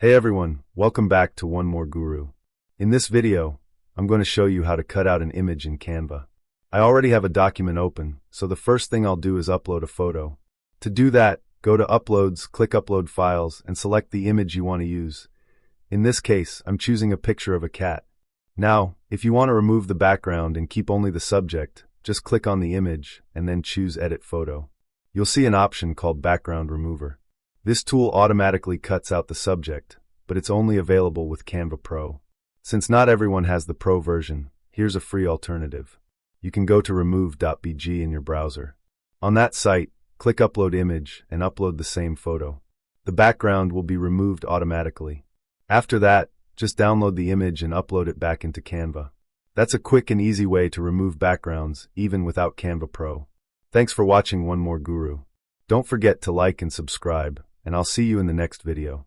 Hey everyone, welcome back to One More Guru. In this video, I'm going to show you how to cut out an image in Canva. I already have a document open, so the first thing I'll do is upload a photo. To do that, go to Uploads, click Upload Files, and select the image you want to use. In this case, I'm choosing a picture of a cat. Now, if you want to remove the background and keep only the subject, just click on the image and then choose Edit Photo. You'll see an option called Background Remover. This tool automatically cuts out the subject, but it's only available with Canva Pro. Since not everyone has the Pro version, here's a free alternative. You can go to remove.bg in your browser. On that site, click Upload Image and upload the same photo. The background will be removed automatically. After that, just download the image and upload it back into Canva. That's a quick and easy way to remove backgrounds, even without Canva Pro. Thanks for watching One More Guru. Don't forget to like and subscribe, and I'll see you in the next video.